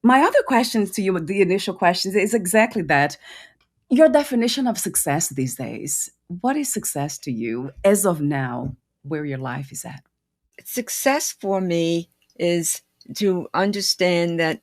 My other questions to you, the initial questions, is exactly that. Your definition of success these days. What is success to you as of now, where your life is at? Success for me is to understand that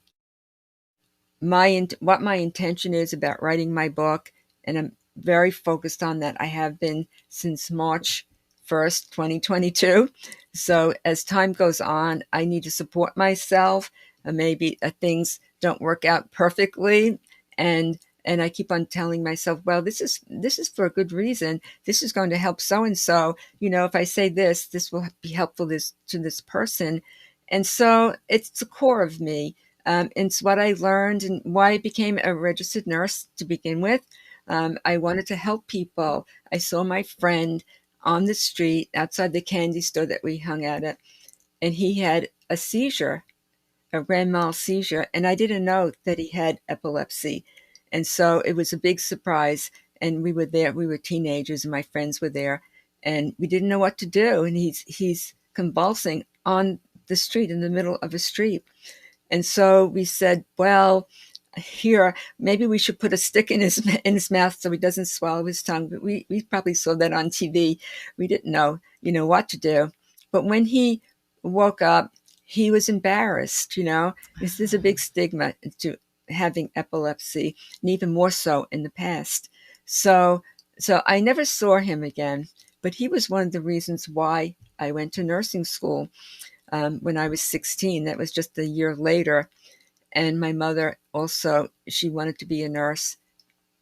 what my intention is about writing my book, and I'm very focused on that. I have been since March 1st, 2022. So as time goes on, I need to support myself. Maybe things don't work out perfectly, and I keep on telling myself, well, this is for a good reason. This is going to help so and so. If I say this, this will be helpful to this person. And so it's the core of me. It's what I learned and why I became a registered nurse to begin with. I wanted to help people. I saw my friend on the street outside the candy store that we hung out at, and he had a seizure, a grand mal seizure, and I didn't know that he had epilepsy. And so it was a big surprise. And we were there, we were teenagers, and my friends were there, and we didn't know what to do. And he's convulsing on the street, in the middle of a street. And so we said, well, here, maybe we should put a stick in his mouth so he doesn't swallow his tongue. But we probably saw that on TV. We didn't know, what to do. But when he woke up, he was embarrassed, This is a big stigma to having epilepsy, and even more so in the past. So I never saw him again, but he was one of the reasons why I went to nursing school when I was 16. That was just a year later. And my mother also, she wanted to be a nurse,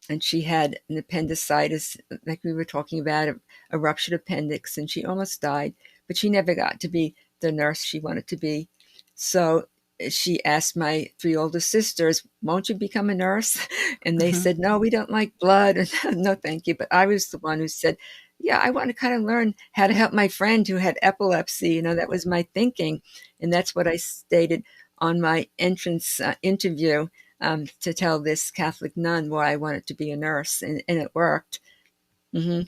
and she had an appendicitis, like we were talking about, a ruptured appendix, and she almost died, but she never got to be the nurse she wanted to be. So she asked my three older sisters, won't you become a nurse? And they Mhm. said, no, we don't like blood. No, thank you. But I was the one who said, yeah, I want to kind of learn how to help my friend who had epilepsy. That was my thinking. And that's what I stated on my entrance interview, to tell this Catholic nun why I wanted to be a nurse, and it worked. Hmm.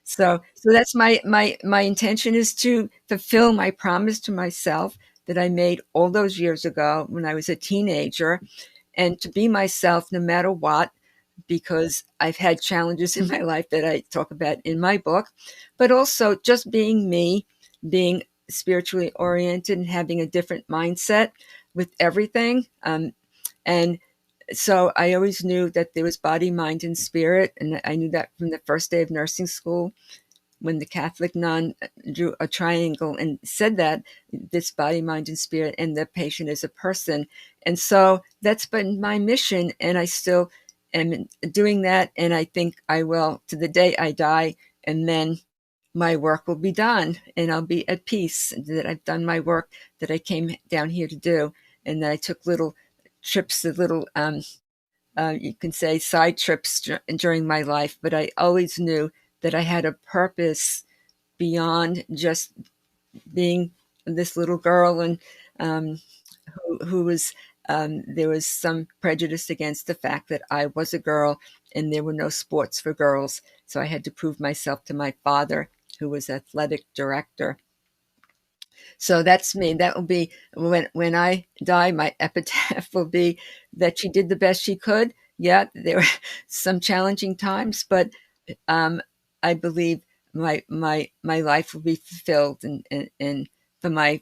So that's my intention, is to fulfill my promise to myself that I made all those years ago when I was a teenager, and to be myself no matter what, because I've had challenges in my life that I talk about in my book, but also just being me, being spiritually oriented and having a different mindset with everything. And so I always knew that there was body, mind, and spirit. And I knew that from the first day of nursing school, when the Catholic nun drew a triangle and said that this body, mind, and spirit, and the patient is a person. And so that's been my mission. And I still am doing that. And I think I will to the day I die. And then my work will be done, and I'll be at peace that I've done my work that I came down here to do. And that I took little trips, the little, you can say, side trips during my life. But I always knew that I had a purpose beyond just being this little girl, and um, who was, there was some prejudice against the fact that I was a girl, and there were no sports for girls. So I had to prove myself to my father, who was athletic director. So that's me. That will be, when I die, my epitaph will be that she did the best she could. Yeah, there were some challenging times, but um, I believe my life will be fulfilled, and for my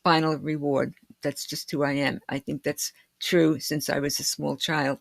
final reward, that's just who I am. I think that's true since I was a small child.